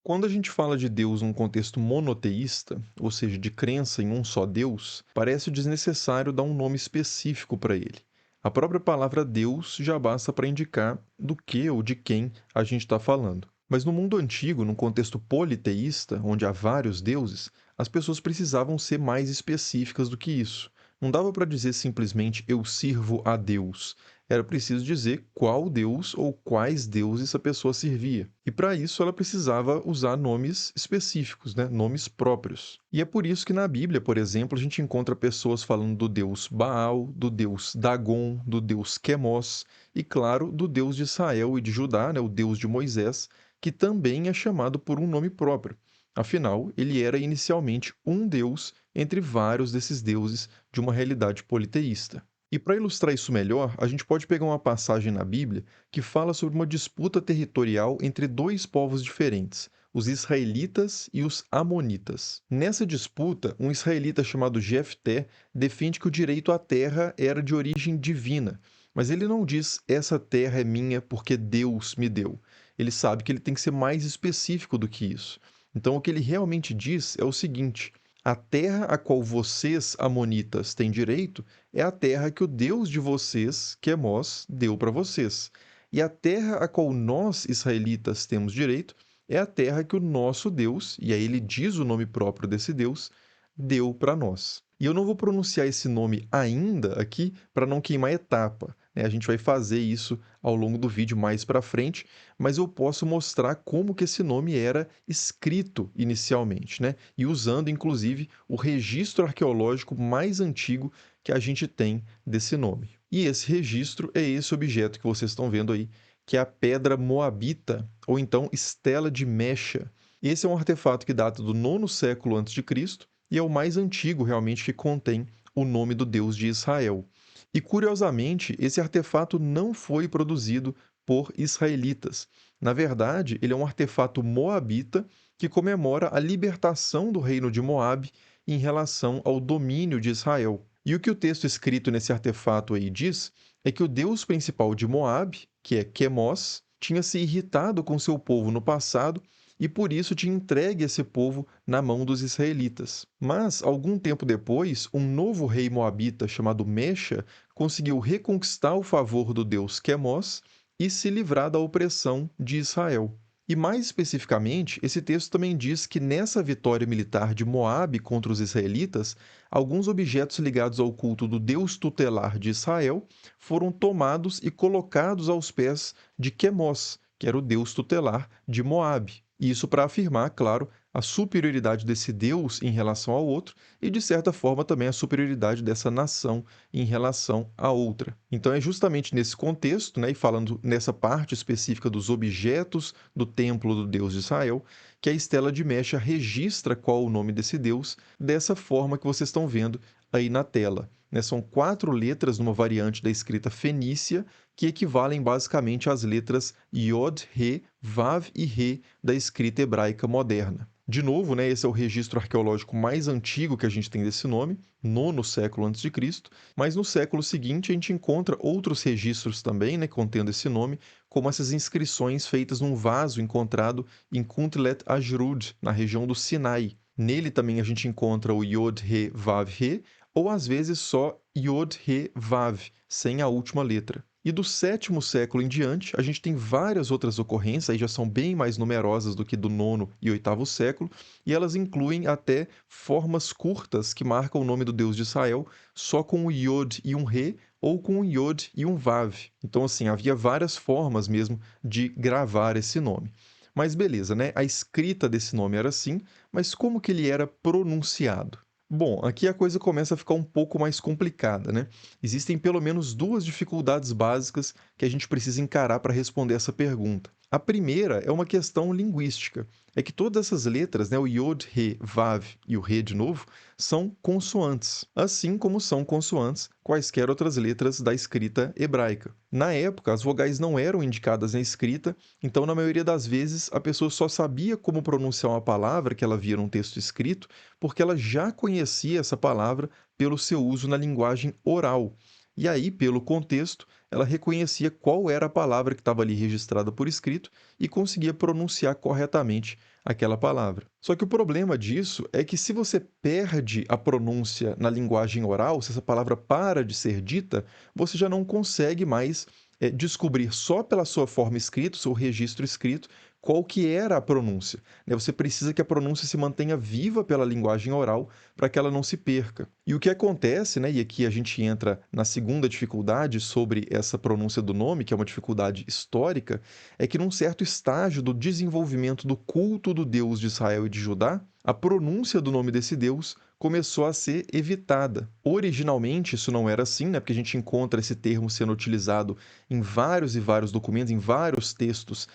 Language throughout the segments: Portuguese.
Quando a gente fala de Deus num contexto monoteísta, ou seja, de crença em um só Deus, parece desnecessário dar um nome específico para ele. A própria palavra Deus já basta para indicar do que ou de quem a gente está falando. Mas no mundo antigo, num contexto politeísta, onde há vários deuses, as pessoas precisavam ser mais específicas do que isso. Não dava para dizer simplesmente eu sirvo a Deus. Era preciso dizer qual deus ou quais deuses a pessoa servia. E para isso ela precisava usar nomes específicos, né? Nomes próprios. E é por isso que na Bíblia, por exemplo, a gente encontra pessoas falando do deus Baal, do deus Dagon, do deus Quemos e, claro, do deus de Israel e de Judá, né? O deus de Moisés, que também é chamado por um nome próprio. Afinal, ele era inicialmente um deus entre vários desses deuses de uma realidade politeísta. E para ilustrar isso melhor, a gente pode pegar uma passagem na Bíblia que fala sobre uma disputa territorial entre dois povos diferentes, os israelitas e os amonitas. Nessa disputa, um israelita chamado Jefté defende que o direito à terra era de origem divina, mas ele não diz essa terra é minha porque Deus me deu. Ele sabe que ele tem que ser mais específico do que isso. Então o que ele realmente diz é o seguinte: a terra a qual vocês, amonitas, têm direito é a terra que o Deus de vocês, Quemos, deu para vocês. E a terra a qual nós, israelitas, temos direito é a terra que o nosso Deus, e aí ele diz o nome próprio desse Deus, deu para nós. E eu não vou pronunciar esse nome ainda aqui para não queimar etapa, né? A gente vai fazer isso ao longo do vídeo mais para frente, mas eu posso mostrar como que esse nome era escrito inicialmente, né? E usando inclusive o registro arqueológico mais antigo que a gente tem desse nome. E esse registro é esse objeto que vocês estão vendo aí, que é a pedra moabita, ou então estela de Mecha. Esse é um artefato que data do nono século antes de Cristo e é o mais antigo realmente que contém o nome do Deus de Israel. E curiosamente, esse artefato não foi produzido por israelitas. Na verdade, ele é um artefato moabita que comemora a libertação do reino de Moabe em relação ao domínio de Israel. E o que o texto escrito nesse artefato aí diz é que o deus principal de Moabe, que é Quemos, tinha se irritado com seu povo no passado e por isso tinha entregue esse povo na mão dos israelitas. Mas, algum tempo depois, um novo rei moabita chamado Mexa conseguiu reconquistar o favor do deus Quemos e se livrar da opressão de Israel. E mais especificamente, esse texto também diz que nessa vitória militar de Moabe contra os israelitas, alguns objetos ligados ao culto do Deus tutelar de Israel foram tomados e colocados aos pés de Quemos, que era o Deus tutelar de Moabe. Isso para afirmar, claro, a superioridade desse Deus em relação ao outro e, de certa forma, também a superioridade dessa nação em relação à outra. Então, é justamente nesse contexto, né, e falando nessa parte específica dos objetos do templo do Deus de Israel, que a estela de Mecha registra qual o nome desse Deus, dessa forma que vocês estão vendo aí na tela. Né? São 4 letras numa variante da escrita fenícia, que equivalem basicamente às letras Yod, He, Vav e Re da escrita hebraica moderna. De novo, né, esse é o registro arqueológico mais antigo que a gente tem desse nome, nono século antes de Cristo, mas no século seguinte a gente encontra outros registros também, né, contendo esse nome, como essas inscrições feitas num vaso encontrado em Kuntlet Ajrud, na região do Sinai. Nele também a gente encontra o Yod, He, Vav, Re, ou às vezes só Yod, He, Vav, sem a última letra. E do sétimo século em diante, a gente tem várias outras ocorrências, aí já são bem mais numerosas do que do nono e oitavo século, e elas incluem até formas curtas que marcam o nome do Deus de Israel só com um Yod e um Re, ou com um Yod e um Vav. Então, assim, havia várias formas mesmo de gravar esse nome. Mas beleza, né? A escrita desse nome era assim, mas como que ele era pronunciado? Bom, aqui a coisa começa a ficar um pouco mais complicada, né? Existem pelo menos duas dificuldades básicas que a gente precisa encarar para responder essa pergunta. A primeira é uma questão linguística. É que todas essas letras, né, o Yod, He, Vav e o Re de novo, são consoantes, assim como são consoantes quaisquer outras letras da escrita hebraica. Na época, as vogais não eram indicadas na escrita, então na maioria das vezes a pessoa só sabia como pronunciar uma palavra que ela via num texto escrito, porque ela já conhecia essa palavra pelo seu uso na linguagem oral. E aí, pelo contexto, ela reconhecia qual era a palavra que estava ali registrada por escrito e conseguia pronunciar corretamente aquela palavra. Só que o problema disso é que se você perde a pronúncia na linguagem oral, se essa palavra para de ser dita, você já não consegue mais descobrir só pela sua forma escrita, seu registro escrito, qual que era a pronúncia, né? Você precisa que a pronúncia se mantenha viva pela linguagem oral para que ela não se perca. E o que acontece, né, e aqui a gente entra na segunda dificuldade sobre essa pronúncia do nome, que é uma dificuldade histórica, é que num certo estágio do desenvolvimento do culto do Deus de Israel e de Judá, a pronúncia do nome desse Deus começou a ser evitada. Originalmente isso não era assim, né? Porque a gente encontra esse termo sendo utilizado em vários e vários documentos, em vários textos,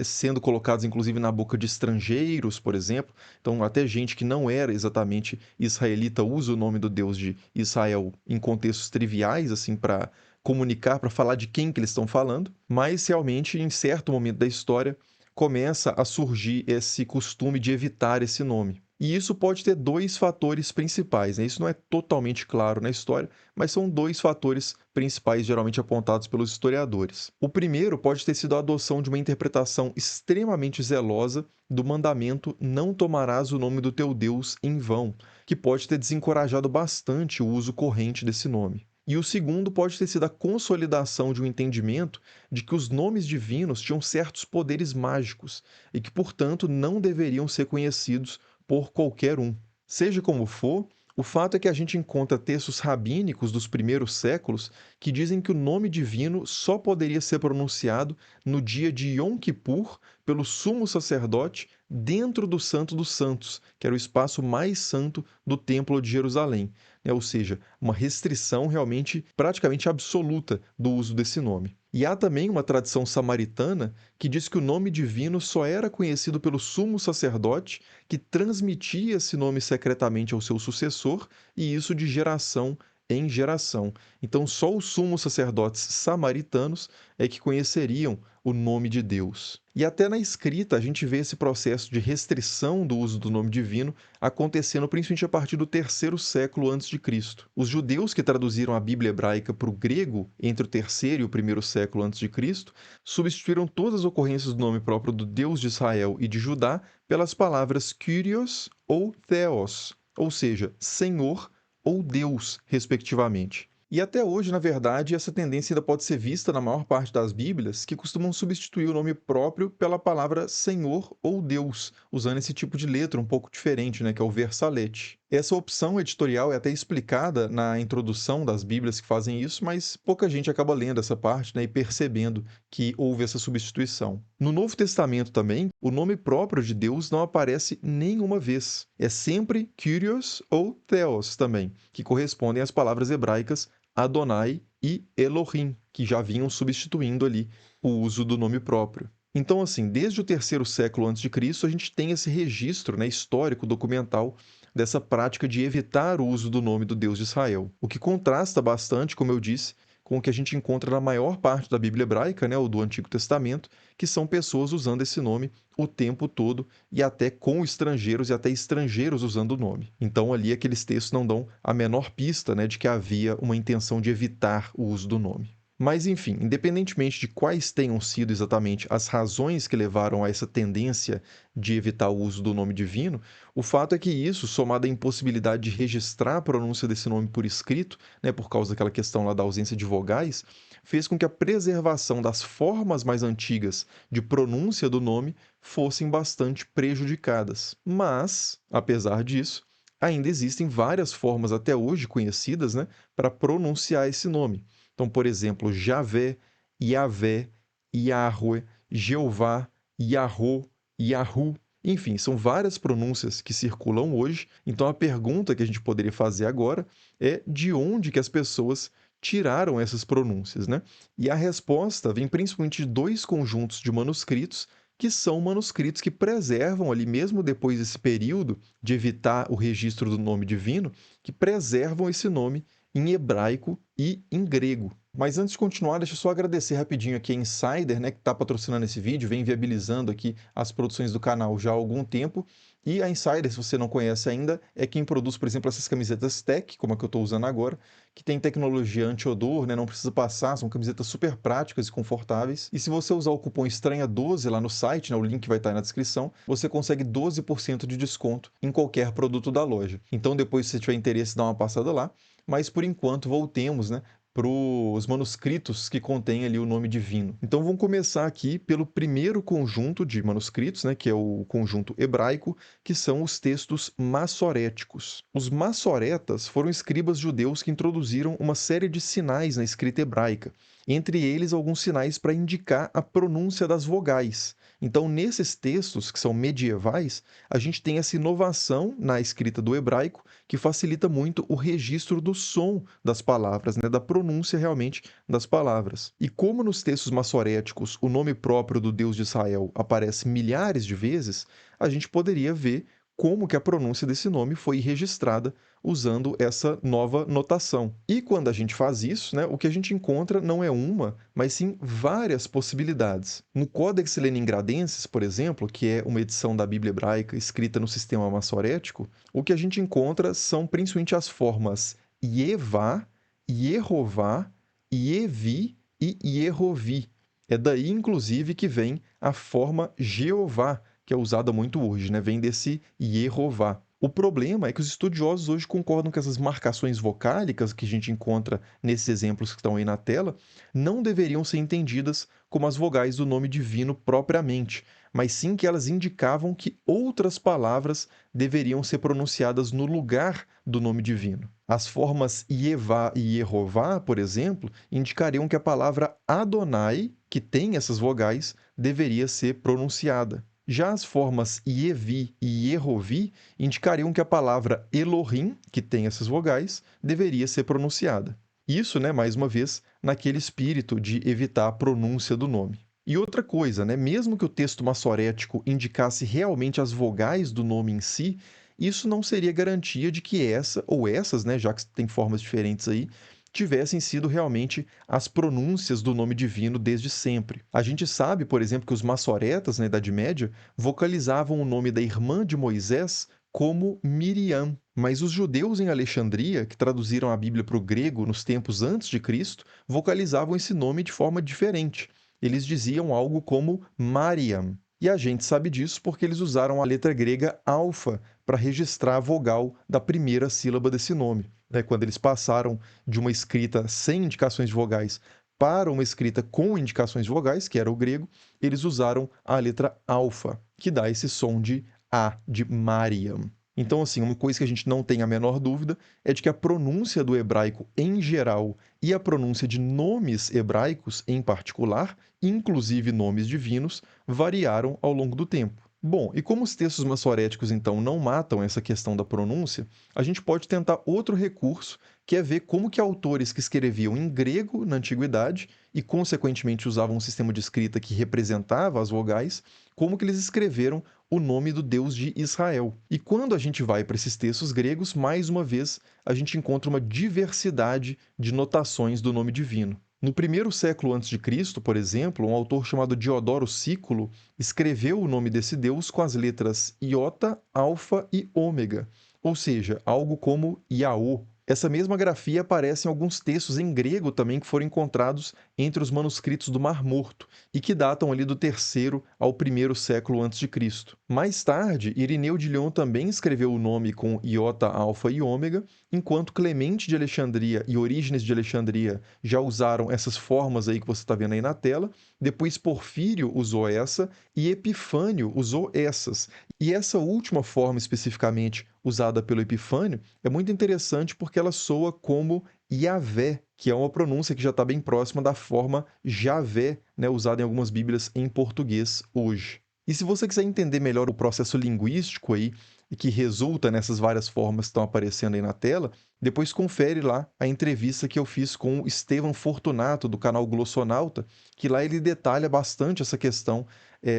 sendo colocados inclusive na boca de estrangeiros, por exemplo. Então, até gente que não era exatamente israelita usa o nome do Deus de Israel em contextos triviais, assim, para comunicar, para falar de quem que eles estão falando. Mas, realmente, em certo momento da história, começa a surgir esse costume de evitar esse nome. E isso pode ter dois fatores principais, né? Isso não é totalmente claro na história, mas são dois fatores principais geralmente apontados pelos historiadores. O primeiro pode ter sido a adoção de uma interpretação extremamente zelosa do mandamento "não tomarás o nome do teu Deus em vão", que pode ter desencorajado bastante o uso corrente desse nome. E o segundo pode ter sido a consolidação de um entendimento de que os nomes divinos tinham certos poderes mágicos e que, portanto, não deveriam ser conhecidos por qualquer um. Seja como for, o fato é que a gente encontra textos rabínicos dos primeiros séculos que dizem que o nome divino só poderia ser pronunciado no dia de Yom Kippur pelo sumo sacerdote dentro do Santo dos Santos, que era o espaço mais santo do Templo de Jerusalém, né? Ou seja, uma restrição realmente praticamente absoluta do uso desse nome. E há também uma tradição samaritana que diz que o nome divino só era conhecido pelo sumo sacerdote, que transmitia esse nome secretamente ao seu sucessor, e isso de geração em geração. Então, só os sumos sacerdotes samaritanos é que conheceriam o nome de Deus. E até na escrita a gente vê esse processo de restrição do uso do nome divino acontecendo principalmente a partir do terceiro século antes de Cristo. Os judeus que traduziram a Bíblia hebraica para o grego entre o terceiro e o primeiro século antes de Cristo substituíram todas as ocorrências do nome próprio do Deus de Israel e de Judá pelas palavras Kyrios ou Theos, ou seja, Senhor ou Deus, respectivamente. E até hoje, na verdade, essa tendência ainda pode ser vista na maior parte das Bíblias, que costumam substituir o nome próprio pela palavra Senhor ou Deus, usando esse tipo de letra um pouco diferente, né, que é o versalete. Essa opção editorial é até explicada na introdução das Bíblias que fazem isso, mas pouca gente acaba lendo essa parte, né, e percebendo que houve essa substituição. No Novo Testamento também, o nome próprio de Deus não aparece nenhuma vez. É sempre Kyrios ou Theos também, que correspondem às palavras hebraicas Adonai e Elohim, que já vinham substituindo ali o uso do nome próprio. Então, assim, desde o terceiro século antes de Cristo, a gente tem esse registro, né, histórico, documental, dessa prática de evitar o uso do nome do Deus de Israel, o que contrasta bastante, como eu disse, com o que a gente encontra na maior parte da Bíblia hebraica, né, ou do Antigo Testamento, que são pessoas usando esse nome o tempo todo e até com estrangeiros e até estrangeiros usando o nome. Então ali aqueles textos não dão a menor pista, né, de que havia uma intenção de evitar o uso do nome. Mas, enfim, independentemente de quais tenham sido exatamente as razões que levaram a essa tendência de evitar o uso do nome divino, o fato é que isso, somado à impossibilidade de registrar a pronúncia desse nome por escrito, né, por causa daquela questão lá da ausência de vogais, fez com que a preservação das formas mais antigas de pronúncia do nome fossem bastante prejudicadas. Mas, apesar disso, ainda existem várias formas até hoje conhecidas, né, para pronunciar esse nome. Então, por exemplo, Javé, Yavé, Yahweh, Jeová, Yahô, Yahu. Enfim, são várias pronúncias que circulam hoje. Então, a pergunta que a gente poderia fazer agora é de onde que as pessoas tiraram essas pronúncias, né? E a resposta vem principalmente de dois conjuntos de manuscritos que são manuscritos que preservam ali, mesmo depois desse período de evitar o registro do nome divino, que preservam esse nome em hebraico e em grego. Mas antes de continuar, deixa eu só agradecer rapidinho aqui a Insider, né, que está patrocinando esse vídeo, vem viabilizando aqui as produções do canal já há algum tempo. E a Insider, se você não conhece ainda, é quem produz, por exemplo, essas camisetas Tech, como a que eu estou usando agora, que tem tecnologia anti-odor, né, não precisa passar, são camisetas super práticas e confortáveis. E se você usar o cupom Estranha12 lá no site, né, o link vai estar aí na descrição, você consegue 12% de desconto em qualquer produto da loja. Então depois, se você tiver interesse, dá uma passada lá. Mas por enquanto, voltemos, né, para os manuscritos que contêm ali o nome divino. Então vamos começar aqui pelo primeiro conjunto de manuscritos, né, que é o conjunto hebraico, que são os textos massoréticos. Os massoretas foram escribas judeus que introduziram uma série de sinais na escrita hebraica, entre eles alguns sinais para indicar a pronúncia das vogais. Então, nesses textos que são medievais, a gente tem essa inovação na escrita do hebraico que facilita muito o registro do som das palavras, né, da pronúncia realmente das palavras. E como nos textos massoréticos o nome próprio do Deus de Israel aparece milhares de vezes, a gente poderia ver como que a pronúncia desse nome foi registrada usando essa nova notação. E quando a gente faz isso, né, o que a gente encontra não é uma, mas sim várias possibilidades. No Codex Leningradenses, por exemplo, que é uma edição da Bíblia hebraica escrita no sistema massorético, o que a gente encontra são principalmente as formas Yevá, Yehová, Yevi e Yehovi. É daí, inclusive, que vem a forma Jeová, que é usada muito hoje, né? Vem desse Yehová. O problema é que os estudiosos hoje concordam que essas marcações vocálicas que a gente encontra nesses exemplos que estão aí na tela não deveriam ser entendidas como as vogais do nome divino propriamente, mas sim que elas indicavam que outras palavras deveriam ser pronunciadas no lugar do nome divino. As formas Yevá e Yehová, por exemplo, indicariam que a palavra Adonai, que tem essas vogais, deveria ser pronunciada. Já as formas Yevi e Yehovi indicariam que a palavra Elohim, que tem essas vogais, deveria ser pronunciada. Isso, né, mais uma vez, naquele espírito de evitar a pronúncia do nome. E outra coisa, né, mesmo que o texto massorético indicasse realmente as vogais do nome em si, isso não seria garantia de que essa ou essas, né, já que tem formas diferentes aí, tivessem sido realmente as pronúncias do nome divino desde sempre. A gente sabe, por exemplo, que os massoretas, na Idade Média, vocalizavam o nome da irmã de Moisés como Miriam. Mas os judeus em Alexandria, que traduziram a Bíblia para o grego nos tempos antes de Cristo, vocalizavam esse nome de forma diferente. Eles diziam algo como Mariam. E a gente sabe disso porque eles usaram a letra grega alfa para registrar a vogal da primeira sílaba desse nome. Né? Quando eles passaram de uma escrita sem indicações de vogais para uma escrita com indicações de vogais, que era o grego, eles usaram a letra alfa, que dá esse som de A, de Mariam. Então, assim, uma coisa que a gente não tem a menor dúvida é de que a pronúncia do hebraico em geral e a pronúncia de nomes hebraicos em particular, inclusive nomes divinos, variaram ao longo do tempo. Bom, e como os textos massoréticos então não matam essa questão da pronúncia, a gente pode tentar outro recurso, que é ver como que autores que escreviam em grego na antiguidade e consequentemente usavam um sistema de escrita que representava as vogais, como que eles escreveram o nome do Deus de Israel. E quando a gente vai para esses textos gregos, mais uma vez, a gente encontra uma diversidade de notações do nome divino. No primeiro século antes de Cristo, por exemplo, um autor chamado Diodoro Sículo escreveu o nome desse deus com as letras iota, alfa e ômega, ou seja, algo como Yaô. Essa mesma grafia aparece em alguns textos em grego também que foram encontrados entre os manuscritos do Mar Morto e que datam ali do terceiro ao primeiro século antes de Cristo. Mais tarde, Irineu de Lyon também escreveu o nome com iota, alfa e ômega, enquanto Clemente de Alexandria e Orígenes de Alexandria já usaram essas formas aí que você está vendo aí na tela. Depois Porfírio usou essa e Epifânio usou essas. E essa última forma especificamente usada pelo Epifânio é muito interessante porque ela soa como Yavé, que é uma pronúncia que já está bem próxima da forma Javé, né, usada em algumas bíblias em português hoje. E se você quiser entender melhor o processo linguístico aí, que resulta nessas várias formas que estão aparecendo aí na tela, depois confere lá a entrevista que eu fiz com o Estevão Fortunato, do canal Glossonauta, que lá ele detalha bastante essa questão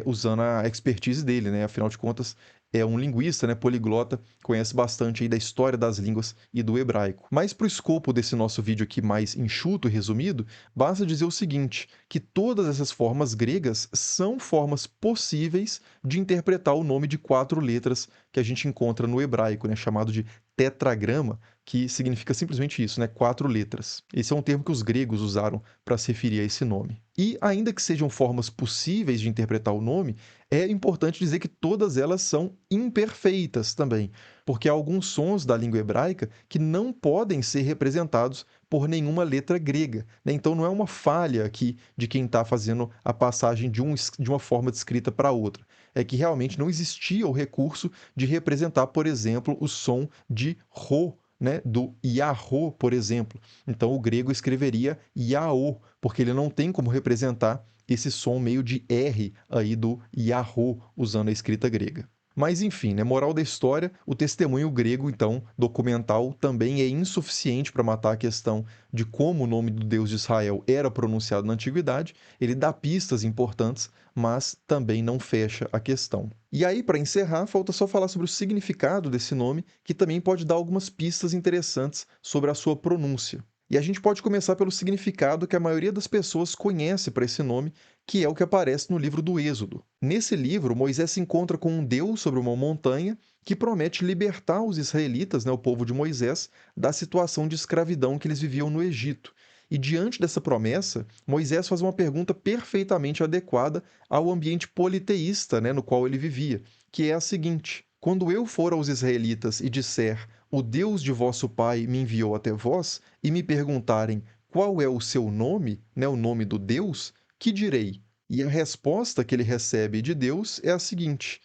usando a expertise dele, né? Afinal de contas, é um linguista, né, poliglota, conhece bastante aí da história das línguas e do hebraico. Mas para o escopo desse nosso vídeo aqui mais enxuto e resumido, basta dizer o seguinte, que todas essas formas gregas são formas possíveis de interpretar o nome de 4 letras que a gente encontra no hebraico, né, chamado de tetragrama, que significa simplesmente isso, né, 4 letras. Esse é um termo que os gregos usaram para se referir a esse nome. E ainda que sejam formas possíveis de interpretar o nome, é importante dizer que todas elas são imperfeitas também, porque há alguns sons da língua hebraica que não podem ser representados por nenhuma letra grega, né? Então não é uma falha aqui de quem está fazendo a passagem de uma forma de escrita para outra. É que realmente não existia o recurso de representar, por exemplo, o som de ro, né, do Yahô, por exemplo. Então o grego escreveria Yaô, porque ele não tem como representar esse som meio de R aí do Yahô, usando a escrita grega. Mas enfim, né, moral da história, o testemunho grego, então, documental, também é insuficiente para matar a questão de como o nome do Deus de Israel era pronunciado na antiguidade. Ele dá pistas importantes, mas também não fecha a questão. E aí, para encerrar, falta só falar sobre o significado desse nome, que também pode dar algumas pistas interessantes sobre a sua pronúncia. E a gente pode começar pelo significado que a maioria das pessoas conhece para esse nome, que é o que aparece no livro do Êxodo. Nesse livro, Moisés se encontra com um Deus sobre uma montanha que promete libertar os israelitas, né, o povo de Moisés, da situação de escravidão que eles viviam no Egito. E diante dessa promessa, Moisés faz uma pergunta perfeitamente adequada ao ambiente politeísta, né, no qual ele vivia, que é a seguinte: quando eu for aos israelitas e disser, o Deus de vosso pai me enviou até vós, e me perguntarem qual é o seu nome, né, o nome do Deus, que direi? E a resposta que ele recebe de Deus é a seguinte: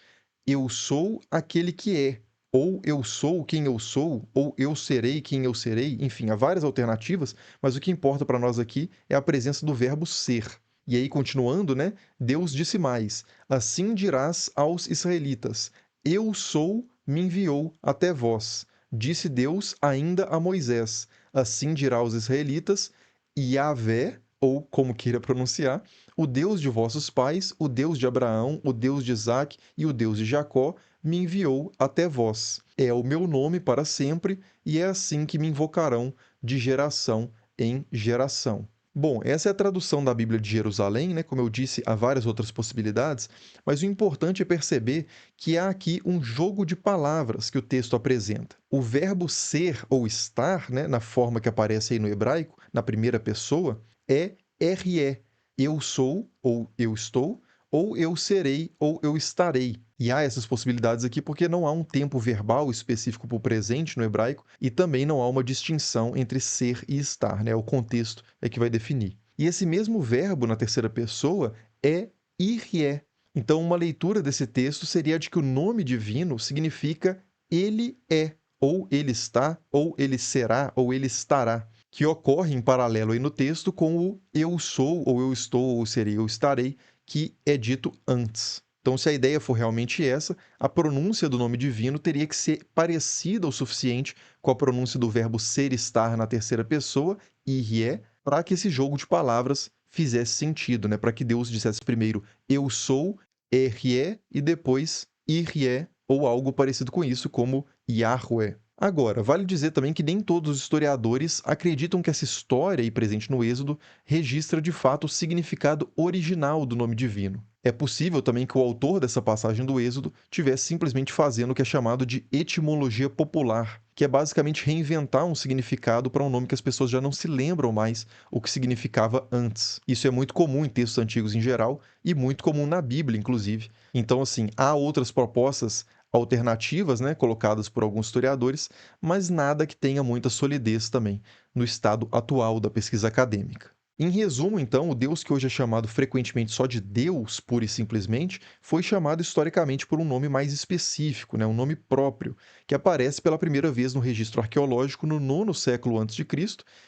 eu sou aquele que é, ou eu sou quem eu sou, ou eu serei quem eu serei. Enfim, há várias alternativas, mas o que importa para nós aqui é a presença do verbo ser. E aí, continuando, né? Deus disse mais: assim dirás aos israelitas: eu sou, me enviou até vós. Disse Deus ainda a Moisés: assim dirá aos israelitas: Yahvé, ou como queira pronunciar, o Deus de vossos pais, o Deus de Abraão, o Deus de Isaque e o Deus de Jacó, me enviou até vós. É o meu nome para sempre, e é assim que me invocarão de geração em geração. Bom, essa é a tradução da Bíblia de Jerusalém, né? Como eu disse, há várias outras possibilidades, mas o importante é perceber que há aqui um jogo de palavras que o texto apresenta. O verbo ser ou estar, né, na forma que aparece aí no hebraico, na primeira pessoa, é RE. Eu sou, ou eu estou, ou eu serei, ou eu estarei. E há essas possibilidades aqui porque não há um tempo verbal específico para o presente no hebraico e também não há uma distinção entre ser e estar, né? O contexto é que vai definir. E esse mesmo verbo na terceira pessoa é irie. Então, uma leitura desse texto seria a de que o nome divino significa ele é, ou ele está, ou ele será, ou ele estará, que ocorre em paralelo aí no texto com o eu sou, ou eu estou, ou serei, ou estarei, que é dito antes. Então, se a ideia for realmente essa, a pronúncia do nome divino teria que ser parecida o suficiente com a pronúncia do verbo ser estar na terceira pessoa, irie, para que esse jogo de palavras fizesse sentido, né? Para que Deus dissesse primeiro eu sou, erie, e depois irie, ou algo parecido com isso, como Yahweh. Agora, vale dizer também que nem todos os historiadores acreditam que essa história aí presente no Êxodo registra de fato o significado original do nome divino. É possível também que o autor dessa passagem do Êxodo tivesse simplesmente fazendo o que é chamado de etimologia popular, que é basicamente reinventar um significado para um nome que as pessoas já não se lembram mais o que significava antes. Isso é muito comum em textos antigos em geral e muito comum na Bíblia, inclusive. Então, assim, há outras propostas alternativas, né, colocadas por alguns historiadores, mas nada que tenha muita solidez também no estado atual da pesquisa acadêmica. Em resumo, então, o Deus que hoje é chamado frequentemente só de Deus, pura e simplesmente, foi chamado historicamente por um nome mais específico, né, um nome próprio, que aparece pela primeira vez no registro arqueológico no 9º século a.C.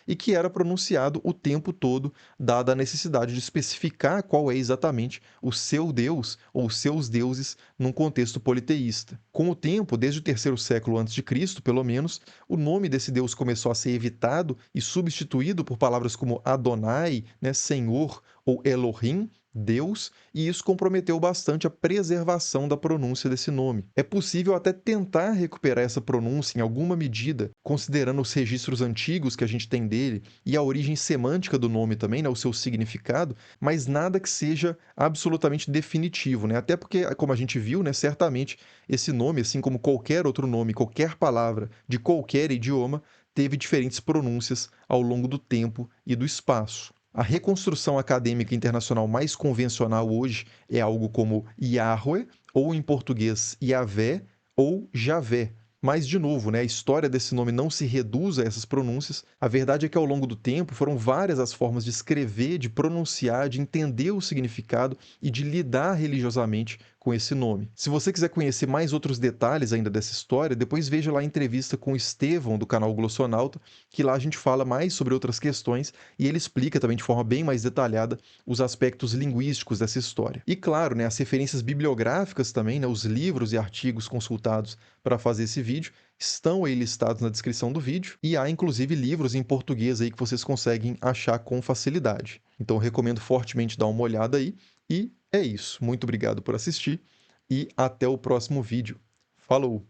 e que era pronunciado o tempo todo, dada a necessidade de especificar qual é exatamente o seu Deus ou os seus deuses num contexto politeísta. Com o tempo, desde o 3º século a.C., pelo menos, o nome desse Deus começou a ser evitado e substituído por palavras como Adonai, né, Senhor, ou Elohim, Deus, e isso comprometeu bastante a preservação da pronúncia desse nome. É possível até tentar recuperar essa pronúncia em alguma medida, considerando os registros antigos que a gente tem dele e a origem semântica do nome também, né, o seu significado, mas nada que seja absolutamente definitivo, né? Até porque, como a gente viu, né, certamente esse nome, assim como qualquer outro nome, qualquer palavra de qualquer idioma, teve diferentes pronúncias ao longo do tempo e do espaço. A reconstrução acadêmica internacional mais convencional hoje é algo como Yahweh, ou em português Yahvé, ou Javé. Mas, de novo, né, a história desse nome não se reduz a essas pronúncias. A verdade é que, ao longo do tempo, foram várias as formas de escrever, de pronunciar, de entender o significado e de lidar religiosamente com esse nome. Se você quiser conhecer mais outros detalhes ainda dessa história, depois veja lá a entrevista com o Estevão, do canal Glossonauta, que lá a gente fala mais sobre outras questões e ele explica também de forma bem mais detalhada os aspectos linguísticos dessa história. E claro, né, as referências bibliográficas também, né, os livros e artigos consultados para fazer esse vídeo, estão aí listados na descrição do vídeo e há inclusive livros em português aí que vocês conseguem achar com facilidade. Então eu recomendo fortemente dar uma olhada aí e é isso. Muito obrigado por assistir e até o próximo vídeo. Falou!